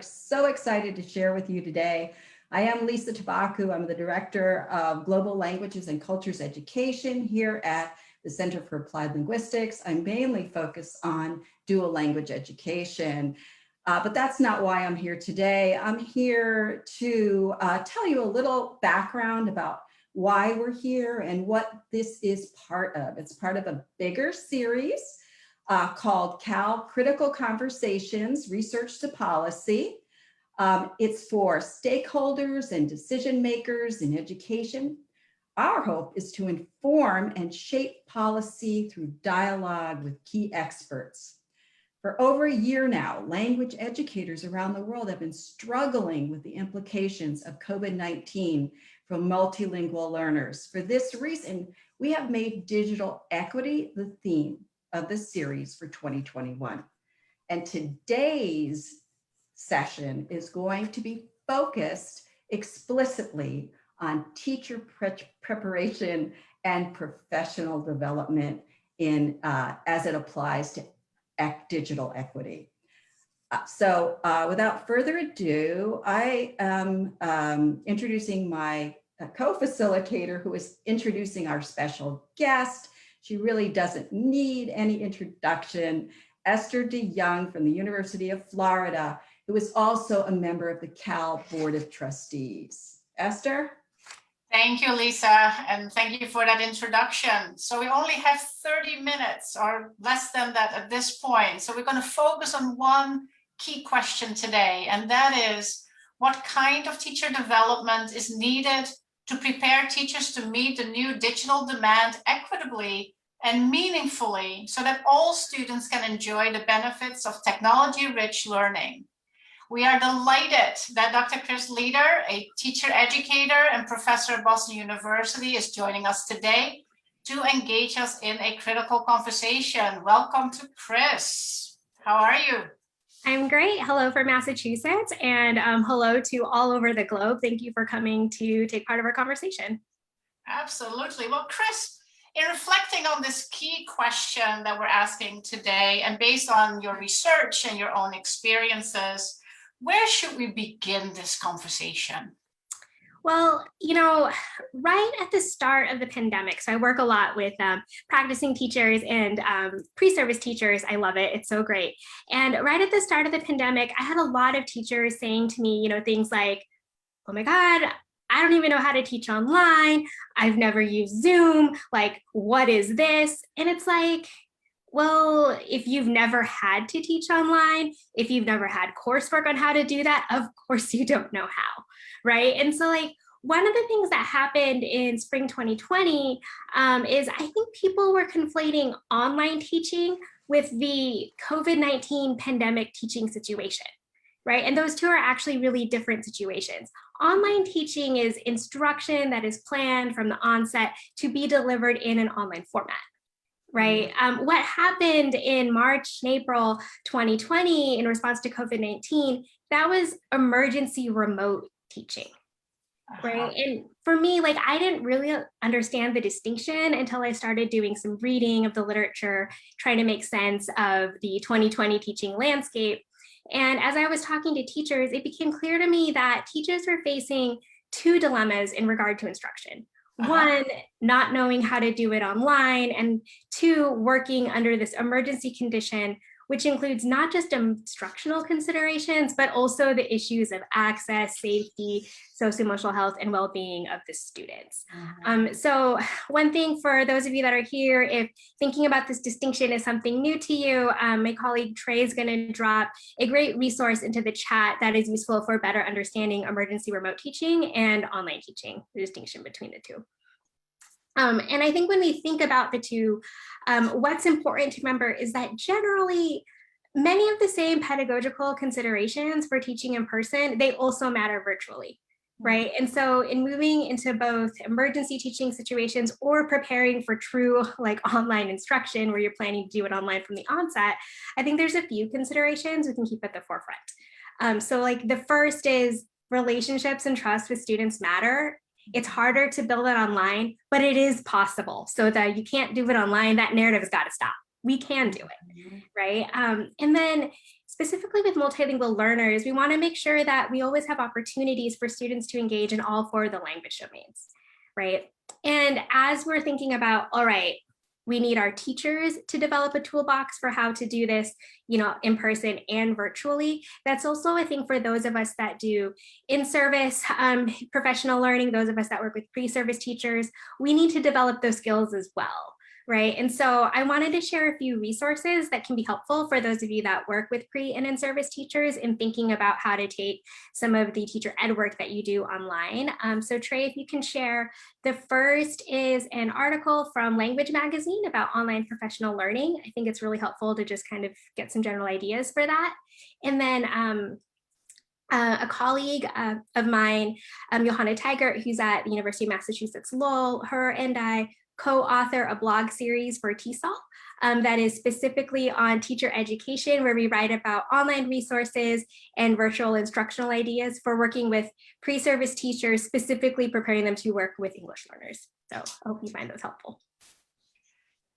So excited to share with you today. I am Lisa Tabaku. I'm the Director of Global Languages and Cultures Education here at the Center for Applied Linguistics. I'm mainly focused on dual language education, but that's not why I'm here today. I'm here to tell you a little background about why we're here and what this is part of. It's part of a bigger series called Cal Critical Conversations, Research to Policy. It's for stakeholders and decision makers in education. Our hope is to inform and shape policy through dialogue with key experts. For over a year now, language educators around the world have been struggling with the implications of COVID-19 for multilingual learners. For this reason, we have made digital equity the theme of the series for 2021. And today's session is going to be focused explicitly on teacher preparation and professional development in as it applies to digital equity. So without further ado, I am introducing my co-facilitator who is introducing our special guest. She really doesn't need any introduction. Esther DeYoung from the University of Florida, who is also a member of the Cal Board of Trustees. Esther? Thank you, Lisa, and thank you for that introduction. So we only have 30 minutes or less than that at this point. So we're going to focus on one key question today, and that is, what kind of teacher development is needed to prepare teachers to meet the new digital demand equitably and meaningfully so that all students can enjoy the benefits of technology-rich learning? We are delighted that Dr. Chris Leder, a teacher educator and professor at Boston University, is joining us today to engage us in a critical conversation. Welcome to Chris. How are you? I'm great. Hello from Massachusetts, and hello to all over the globe. Thank you for coming to take part of our conversation. Absolutely. Well, Chris, in reflecting on this key question that we're asking today, and based on your research and your own experiences, where should we begin this conversation? Well, right at the start of the pandemic, so I work a lot with practicing teachers and pre-service teachers. I love it. It's so great. And right at the start of the pandemic, I had a lot of teachers saying to me, things like, oh my God, I don't even know how to teach online. I've never used Zoom. Like, what is this? And it's like, well, if you've never had to teach online, if you've never had coursework on how to do that, of course you don't know how, right? And so one of the things that happened in spring 2020 is I think people were conflating online teaching with the COVID-19 pandemic teaching situation, right? And those two are actually really different situations. Online teaching is instruction that is planned from the onset to be delivered in an online format. Right. What happened in March and April 2020 in response to COVID-19, that was emergency remote teaching. Right. And for me, I didn't really understand the distinction until I started doing some reading of the literature, trying to make sense of the 2020 teaching landscape. And as I was talking to teachers, it became clear to me that teachers were facing two dilemmas in regard to instruction. One, not knowing how to do it online, and two, working under this emergency condition, which includes not just instructional considerations, but also the issues of access, safety, socio-emotional health, and well-being of the students. So one thing for those of you that are here, if thinking about this distinction is something new to you, my colleague Trey is going to drop a great resource into the chat that is useful for better understanding emergency remote teaching and online teaching, the distinction between the two. And I think when we think about the two, what's important to remember is that generally, many of the same pedagogical considerations for teaching in person, they also matter virtually, right? And so in moving into both emergency teaching situations or preparing for true online instruction where you're planning to do it online from the onset, I think there's a few considerations we can keep at the forefront. So the first is relationships and trust with students matter. It's harder to build it online, but it is possible. So that you can't do it online, that narrative has got to stop. We can do it, right? And then specifically with multilingual learners, we want to make sure that we always have opportunities for students to engage in all four of the language domains, right? And as we're thinking about, all right, we need our teachers to develop a toolbox for how to do this, in person and virtually. That's also a thing for those of us that do in-service professional learning, those of us that work with pre-service teachers. We need to develop those skills as well. Right. And so I wanted to share a few resources that can be helpful for those of you that work with pre and in-service teachers in thinking about how to take some of the teacher ed work that you do online. So Trey, if you can share, the first is an article from Language Magazine about online professional learning. I think it's really helpful to just kind of get some general ideas for that. And then a colleague of mine, Johanna Taggart, who's at the University of Massachusetts Lowell, her and I co-author a blog series for TESOL that is specifically on teacher education, where we write about online resources and virtual instructional ideas for working with pre-service teachers, specifically preparing them to work with English learners. So I hope you find those helpful.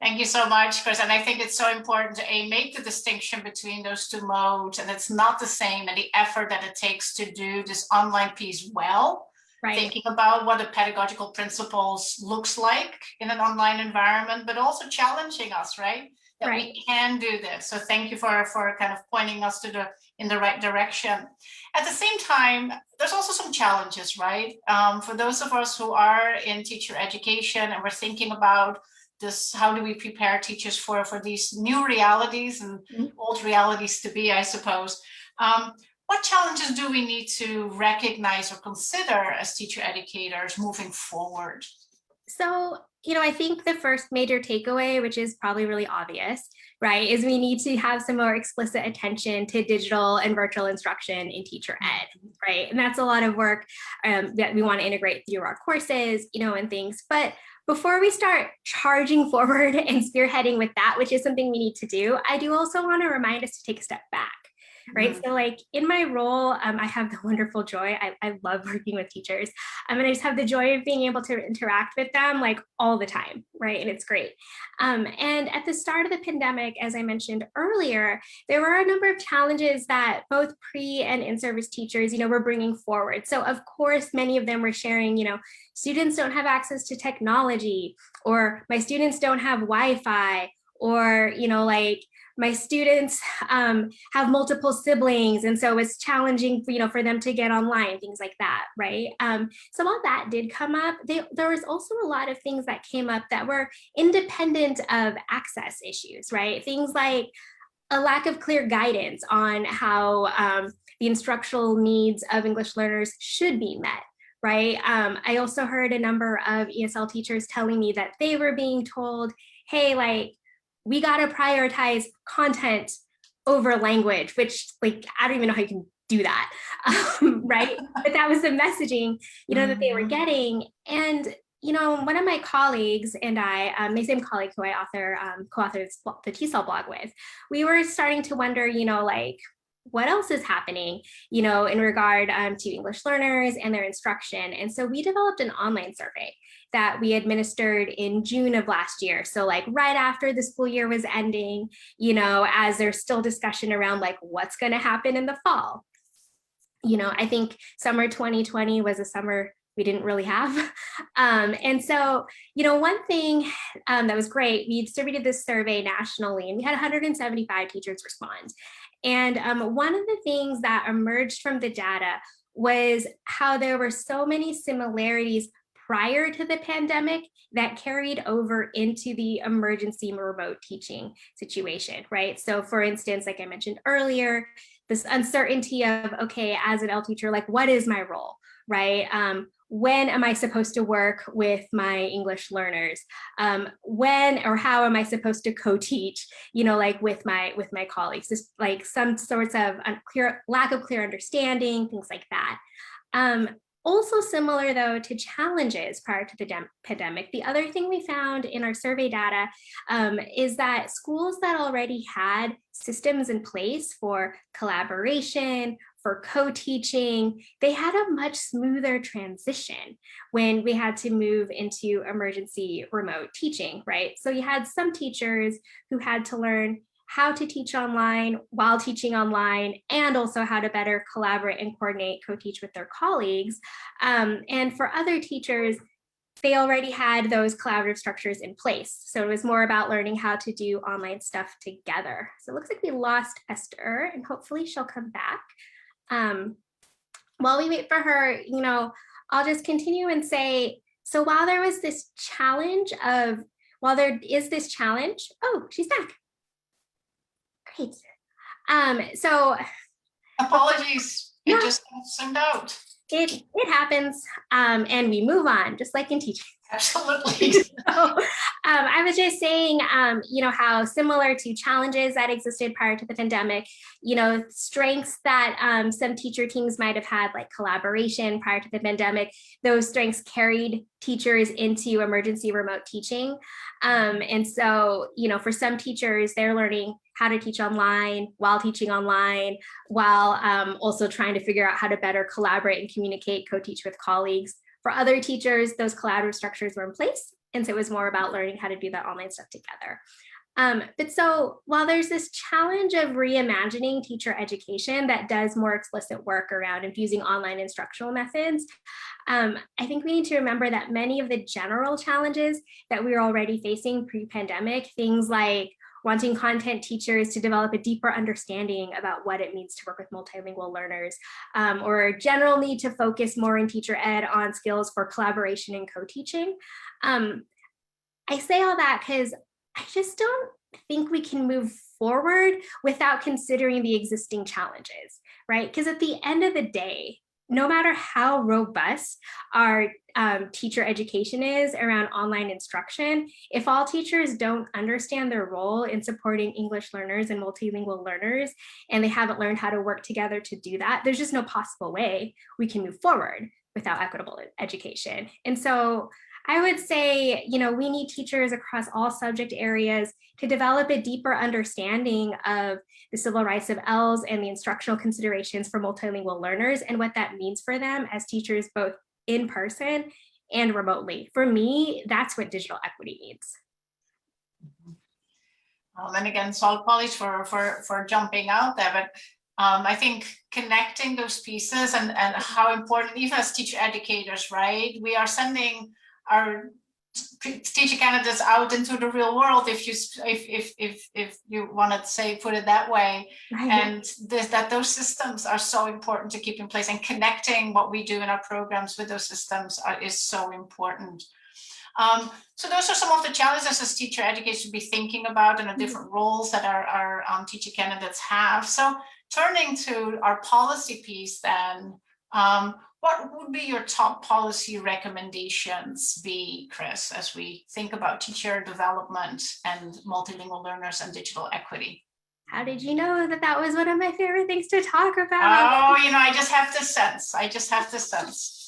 Thank you so much, Chris. And I think it's so important to make the distinction between those two modes, and it's not the same, and the effort that it takes to do this online piece well. Right. Thinking about what the pedagogical principles looks like in an online environment, but also challenging us, right? That right. We can do this. So thank you for kind of pointing us in the right direction. At the same time, there's also some challenges, right? For those of us who are in teacher education and we're thinking about this, how do we prepare teachers for these new realities and old realities to be, I suppose. What challenges do we need to recognize or consider as teacher educators moving forward? So, I think the first major takeaway, which is probably really obvious, right, is we need to have some more explicit attention to digital and virtual instruction in teacher ed, right? And that's a lot of work that we want to integrate through our courses, and things. But before we start charging forward and spearheading with that, which is something we need to do, I do also want to remind us to take a step back. Right. So like in my role, I have the wonderful joy. I love working with teachers. And I just have the joy of being able to interact with them like all the time. Right. And it's great. And at the start of the pandemic, as I mentioned earlier, there were a number of challenges that both pre and in-service teachers, were bringing forward. So of course, many of them were sharing, students don't have access to technology, or my students don't have Wi-Fi, or, my students have multiple siblings, and so it's challenging, for them to get online, things like that, right? Some of that did come up. There was also a lot of things that came up that were independent of access issues, right? Things like a lack of clear guidance on how the instructional needs of English learners should be met. Right. I also heard a number of ESL teachers telling me that they were being told, hey, we got to prioritize content over language, which I don't even know how you can do that. Right. But that was the messaging, that they were getting. And, one of my colleagues and I, my same colleague who I co-authored the TESOL blog with, we were starting to wonder, what else is happening, in regard to English learners and their instruction. And so we developed an online survey that we administered in June of last year. So right after the school year was ending, as there's still discussion around what's going to happen in the fall. I think summer 2020 was a summer we didn't really have. And so, one thing that was great, we distributed this survey nationally, and we had 175 teachers respond. And one of the things that emerged from the data was how there were so many similarities prior to the pandemic that carried over into the emergency remote teaching situation, right? So for instance, like I mentioned earlier, this uncertainty of, okay, as an L teacher, what is my role, right? When am I supposed to work with my English learners? When or how am I supposed to co-teach, with my colleagues? Just some sorts of lack of clear understanding, things like that. Also similar, though, to challenges prior to the pandemic, the other thing we found in our survey data is that schools that already had systems in place for collaboration, for co-teaching, they had a much smoother transition when we had to move into emergency remote teaching, right? So you had some teachers who had to learn how to teach online while teaching online, and also how to better collaborate and coordinate, co-teach with their colleagues. And for other teachers, they already had those collaborative structures in place. So it was more about learning how to do online stuff together. So it looks like we lost Esther, and hopefully she'll come back. While we wait for her, I'll just continue and say, so while there is this challenge, oh, she's back. Great. So apologies, yeah, it just zoomed out. It happens, and we move on, just like in teaching. Absolutely. So, I was just saying, how similar to challenges that existed prior to the pandemic, strengths that some teacher teams might have had, like collaboration prior to the pandemic, those strengths carried teachers into emergency remote teaching. And so, for some teachers, they're learning how to teach online while teaching online, while also trying to figure out how to better collaborate and communicate, co-teach with colleagues. For other teachers, those collaborative structures were in place. And so it was more about learning how to do that online stuff together. But so while there's this challenge of reimagining teacher education that does more explicit work around infusing online instructional methods, I think we need to remember that many of the general challenges that we were already facing pre-pandemic, things like wanting content teachers to develop a deeper understanding about what it means to work with multilingual learners, or general need to focus more in teacher ed on skills for collaboration and co-teaching. I say all that because I just don't think we can move forward without considering the existing challenges, right? Because at the end of the day, no matter how robust our teacher education is around online instruction, if all teachers don't understand their role in supporting English learners and multilingual learners, and they haven't learned how to work together to do that, there's just no possible way we can move forward without equitable education. And so I would say, we need teachers across all subject areas to develop a deeper understanding of the civil rights of ELs and the instructional considerations for multilingual learners and what that means for them as teachers, both in person and remotely. For me, that's what digital equity means. And again, salt polish for jumping out there, but I think connecting those pieces and how important, even as teacher educators, right? We are sending our teacher candidates out into the real world, if you want to put it that way, right. And that those systems are so important to keep in place, and connecting what we do in our programs with those systems is so important. So those are some of the challenges as teacher educators should be thinking about, and the different roles that our teacher candidates have. So turning to our policy piece then, what would be your top policy recommendations be, Chris, as we think about teacher development and multilingual learners and digital equity? How did you know that was one of my favorite things to talk about? Oh, I just have to sense.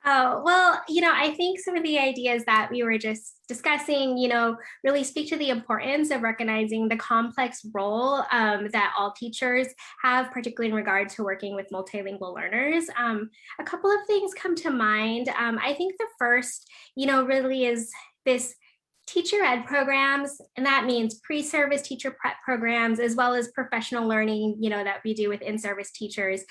Oh, well, I think some of the ideas that we were just discussing, really speak to the importance of recognizing the complex role that all teachers have, particularly in regard to working with multilingual learners. A couple of things come to mind. I think the first, really is this teacher ed programs, and that means pre-service teacher prep programs, as well as professional learning, that we do with in-service teachers,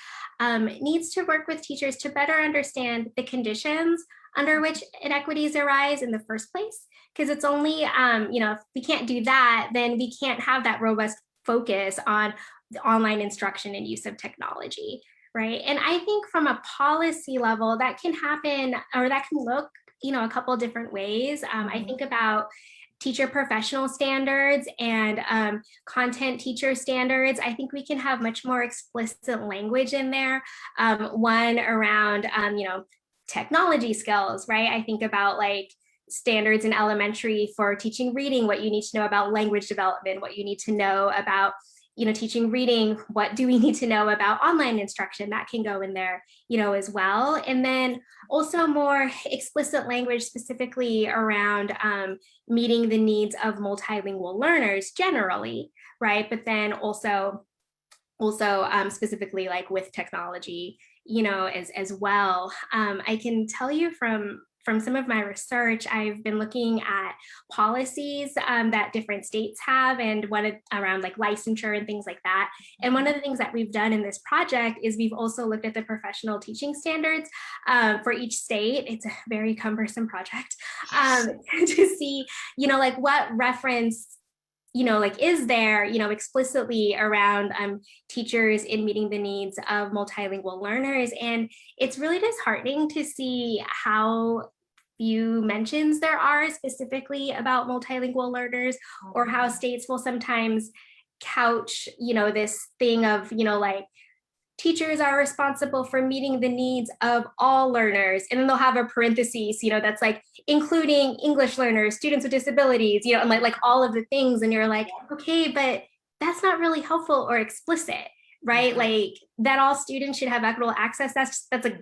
needs to work with teachers to better understand the conditions under which inequities arise in the first place. Because it's only, if we can't do that, then we can't have that robust focus on the online instruction and use of technology, right? And I think from a policy level, that can happen, or that can look a couple of different ways. I think about teacher professional standards and content teacher standards. I think we can have much more explicit language in there. One around, technology skills, right? I think about like standards in elementary for teaching reading, what you need to know about language development, what you need to know about teaching reading, what do we need to know about online instruction? That can go in there, as well. And then also more explicit language specifically around meeting the needs of multilingual learners generally, right? But then also specifically like with technology, as well. I can tell you from from some of my research, I've been looking at policies that different states have, and around like licensure and things like that. And one of the things that we've done in this project is we've also looked at the professional teaching standards for each state. It's a very cumbersome project to see, like what reference like is there, explicitly around teachers in meeting the needs of multilingual learners. And it's really disheartening to see how few mentions there are specifically about multilingual learners, or how states will sometimes couch, this thing of, like, teachers are responsible for meeting the needs of all learners. And then they'll have a parenthesis, that's like including English learners, students with disabilities, and like all of the things. And you're like, okay, but that's not really helpful or explicit, right? Like that all students should have equitable access. That's a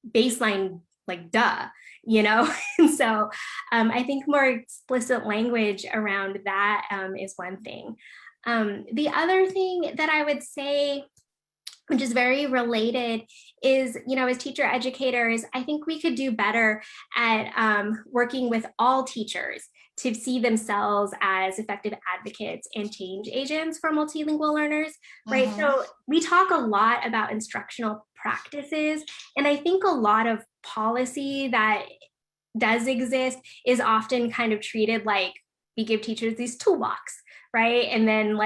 baseline, like, duh, And so I think more explicit language around that is one thing. The other thing that I would say, which is very related, is, as teacher educators, I think we could do better at working with all teachers to see themselves as effective advocates and change agents for multilingual learners, right? So we talk a lot about instructional practices, and I think a lot of policy that does exist is often kind of treated like we give teachers these toolbox, right? And then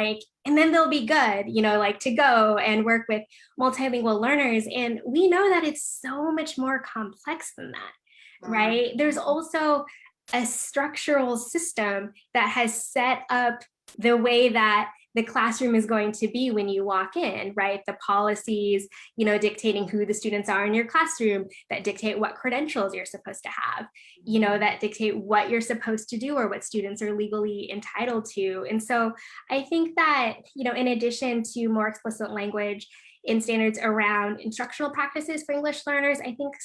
they'll be good, like to go and work with multilingual learners. And we know that it's so much more complex than that, right? There's also a structural system that has set up the way that the classroom is going to be when you walk in, right? The policies, dictating who the students are in your classroom, that dictate what credentials you're supposed to have, that dictate what you're supposed to do or what students are legally entitled to. And so I think that, in addition to more explicit language in standards around instructional practices for English learners, I think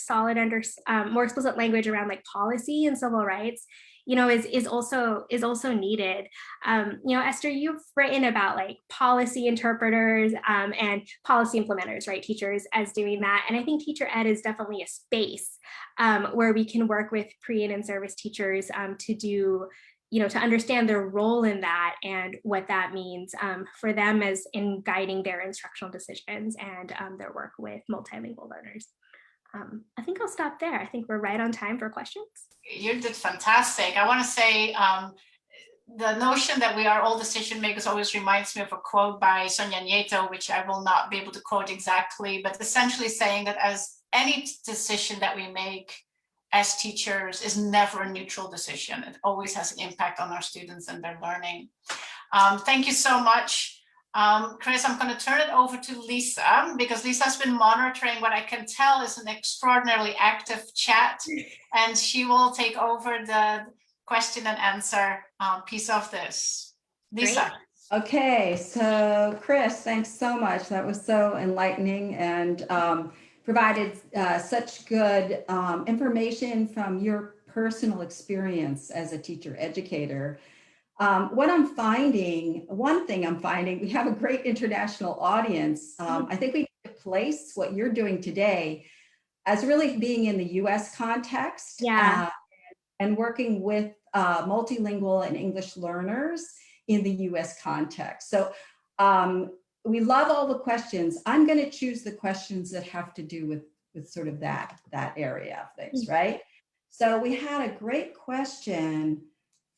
more explicit language around like policy and civil rights, is also needed. Esther, you've written about like policy interpreters and policy implementers, right? Teachers as doing that. And I think teacher ed is definitely a space where we can work with pre and in-service teachers to do, to understand their role in that and what that means for them as in guiding their instructional decisions and their work with multilingual learners. I think I'll stop there. I think we're right on time for questions. You did fantastic. I want to say the notion that we are all decision makers always reminds me of a quote by Sonia Nieto, which I will not be able to quote exactly, but essentially saying that as any decision that we make as teachers is never a neutral decision. It always has an impact on our students and their learning. Thank you so much. Chris, I'm going to turn it over to Lisa, because Lisa's been monitoring what I can tell is an extraordinarily active chat, and she will take over the question and answer piece of this. Lisa. Great. Okay, so Chris, thanks so much. That was so enlightening and provided such good information from your personal experience as a teacher educator. One thing I'm finding, we have a great international audience. I think we need to place what you're doing today as really being in the US context, and working with multilingual and English learners in the US context. So we love all the questions. I'm going to choose the questions that have to do with sort of that area of things, right? So we had a great question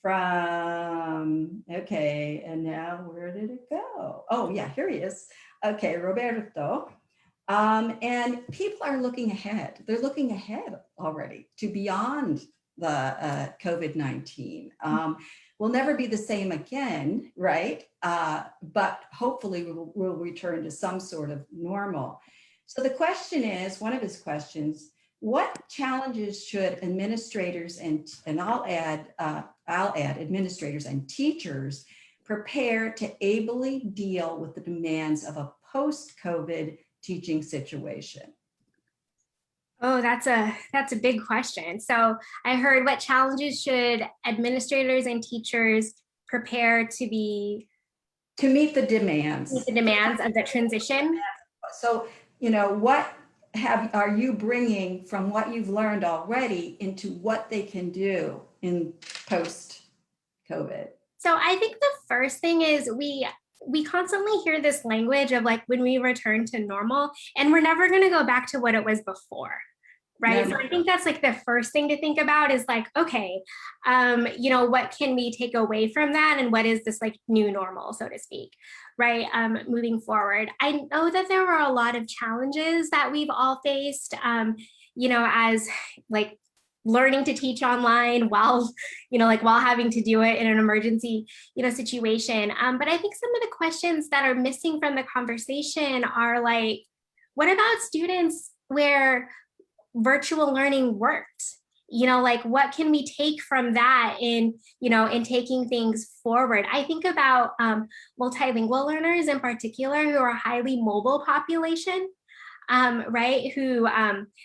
from, okay, and now where did it go? Oh yeah, here he is. Okay, Roberto. And people are looking ahead. They're looking ahead already to beyond the COVID-19. We'll never be the same again, right? But hopefully we'll return to some sort of normal. So the question is, one of his questions, what challenges should administrators and I'll add administrators and teachers prepare to ably deal with the demands of a post-COVID teaching situation? Oh, that's a big question. So I heard, what challenges should administrators and teachers prepare to meet the demands of the transition? So, what are you bringing from what you've learned already into what they can do in post-COVID? So I think the first thing is we constantly hear this language of like when we return to normal, and we're never going to go back to what it was before. Right. So I think that's like the first thing to think about is like, okay, what can we take away from that? And what is this like new normal, so to speak, right? Moving forward. I know that there were a lot of challenges that we've all faced, as like learning to teach online while, while having to do it in an emergency, situation. But I think some of the questions that are missing from the conversation are like, what about students where virtual learning worked? Like what can we take from that in taking things forward? I think about multilingual learners in particular who are a highly mobile population, right? Who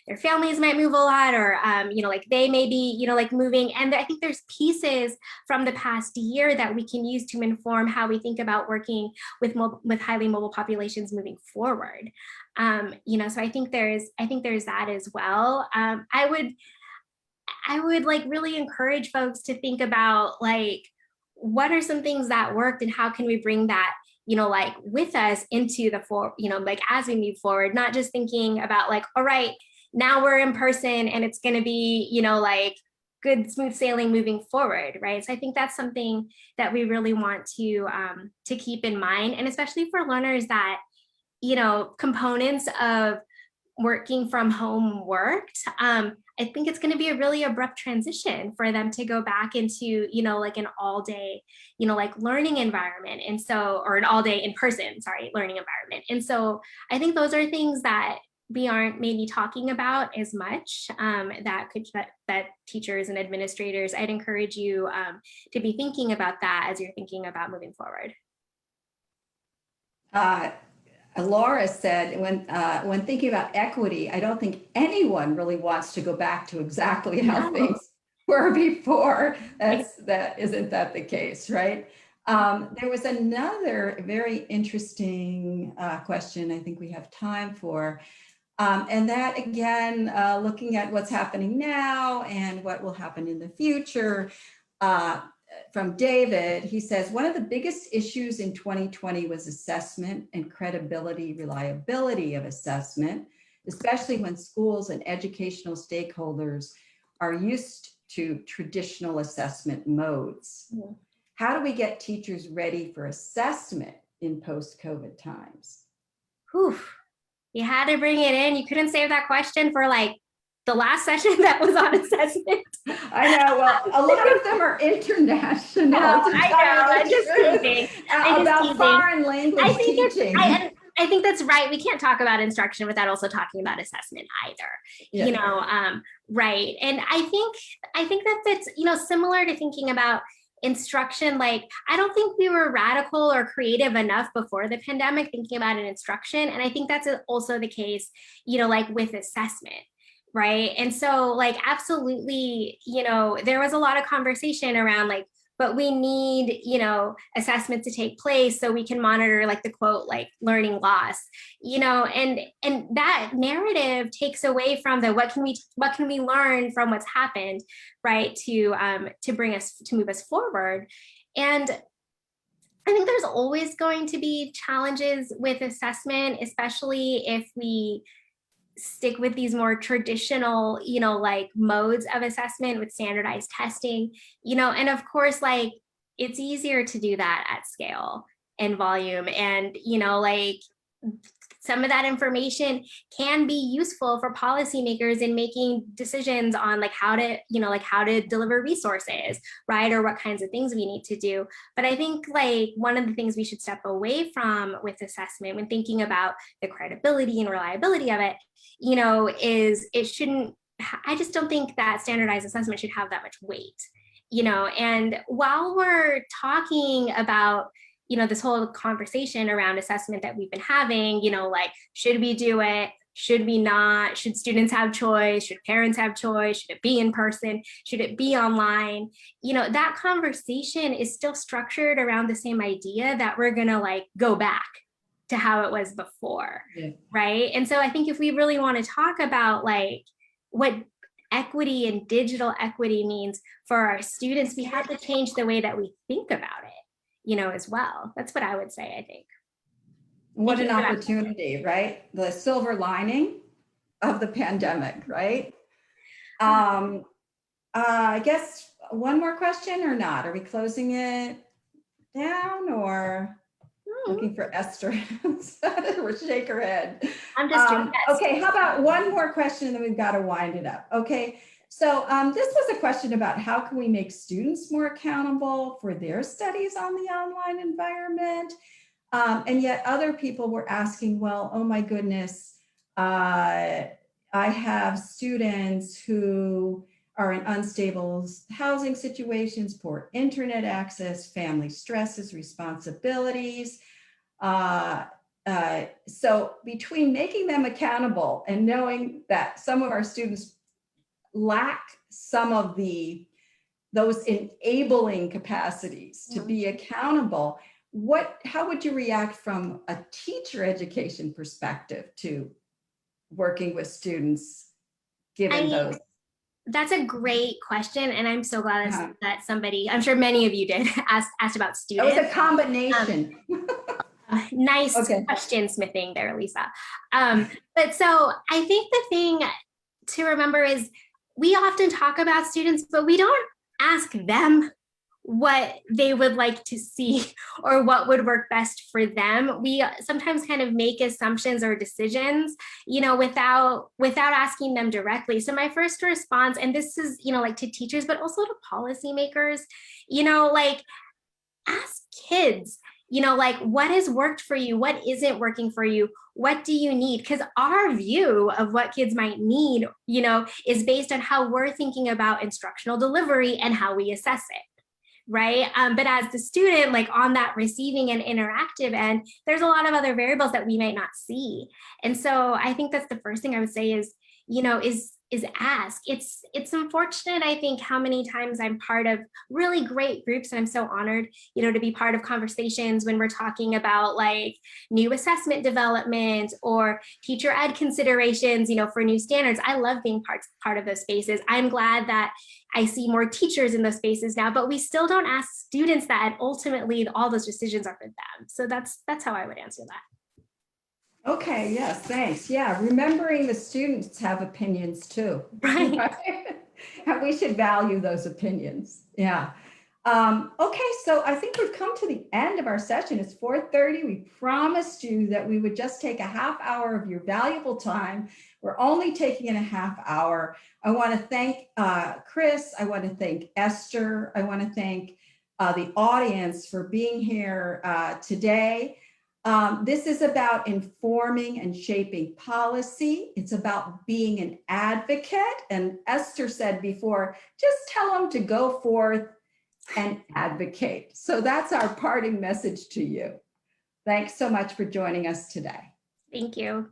their families might move a lot, or like they may be like moving. And I think there's pieces from the past year that we can use to inform how we think about working with highly mobile populations moving forward. So I think there's that as well. I would like really encourage folks to think about like, what are some things that worked and how can we bring that, like with us into the like as we move forward, not just thinking about like, all right, now we're in person and it's going to be, like good, smooth sailing moving forward. Right. So I think that's something that we really want to keep in mind. And especially for learners that, components of working from home worked, I think it's going to be a really abrupt transition for them to go back into, like an all day, like learning environment. And so, or an all day in person, learning environment. And so I think those are things that we aren't maybe talking about as much, that teachers and administrators, I'd encourage you to be thinking about that as you're thinking about moving forward. Laura said, when thinking about equity, I don't think anyone really wants to go back to exactly how things were before. Isn't that the case, right? There was another very interesting question I think we have time for. And that again, looking at what's happening now and what will happen in the future. From David, he says, one of the biggest issues in 2020 was assessment and credibility, reliability of assessment, especially when schools and educational stakeholders are used to traditional assessment modes. Mm-hmm. How do we get teachers ready for assessment in post-COVID times? Whew. You had to bring it in. You couldn't save that question for like the last session that was on assessment. I know. Well, a lot of them are international. No, I know. I'm just teasing. About foreign language teaching. I think that's right. We can't talk about instruction without also talking about assessment either. Yeah. Right. And I think that that's similar to thinking about instruction. Like, I don't think we were radical or creative enough before the pandemic thinking about an instruction. And I think that's also the case, like with assessment. Right. And so like, absolutely, there was a lot of conversation around like, but we need, assessment to take place so we can monitor like the quote, like learning loss, and that narrative takes away from the, what can we learn from what's happened, right. To move us forward. And I think there's always going to be challenges with assessment, especially if we stick with these more traditional, like modes of assessment with standardized testing, and of course, like it's easier to do that at scale and volume. And, like some of that information can be useful for policymakers in making decisions on like how to deliver resources, right? Or what kinds of things we need to do. But I think like one of the things we should step away from with assessment when thinking about the credibility and reliability of it, is I just don't think that standardized assessment should have that much weight, and while we're talking about this whole conversation around assessment that we've been having, like, should we do it? Should we not? Should students have choice? Should parents have choice? Should it be in person? Should it be online? That conversation is still structured around the same idea that we're going to like go back, to how it was before, Yeah. right? And so I think if we really want to talk about like what equity and digital equity means for our students, we have to change the way that we think about it, as well. That's what I would say, I think. What an opportunity, right? The silver lining of the pandemic, right? I guess one more question or not? Are we closing it down or looking for Esther? Or shake her head. I'm just doing best. Okay, how about one more question and then we've got to wind it up. Okay, so this was a question about how can we make students more accountable for their studies on the online environment? And yet other people were asking, well, oh my goodness, I have students who are in unstable housing situations, poor internet access, family stresses, responsibilities. So between making them accountable and knowing that some of our students lack some of those enabling capacities to be accountable, how would you react from a teacher education perspective to working with students given those? That's a great question. And I'm so glad that somebody, I'm sure many of you did, asked about students. It was a combination. Nice question smithing there, Lisa. But so I think the thing to remember is we often talk about students, but we don't ask them what they would like to see or what would work best for them. We sometimes kind of make assumptions or decisions, without asking them directly. So my first response, and this is, like to teachers, but also to policymakers, like ask kids, like what has worked for you? What isn't working for you? What do you need? Because our view of what kids might need, is based on how we're thinking about instructional delivery and how we assess it. Right. But as the student, like on that receiving and interactive end, there's a lot of other variables that we might not see. And so I think that's the first thing I would say is, is ask. It's unfortunate, I think, how many times I'm part of really great groups, and I'm so honored, to be part of conversations when we're talking about like new assessment development or teacher ed considerations, for new standards. I love being part of those spaces. I'm glad that I see more teachers in those spaces now, but we still don't ask students that, and ultimately all those decisions are for them. So that's how I would answer that. Okay, yes, thanks. Yeah, remembering the students have opinions too. Right. And we should value those opinions. Yeah. Okay, so I think we've come to the end of our session. It's 4:30. We promised you that we would just take a half hour of your valuable time. We're only taking in a half hour. I want to thank Chris. I want to thank Esther. I want to thank the audience for being here today. This is about informing and shaping policy. It's about being an advocate. And Esther said before, just tell them to go forth and advocate. So that's our parting message to you. Thanks so much for joining us today. Thank you.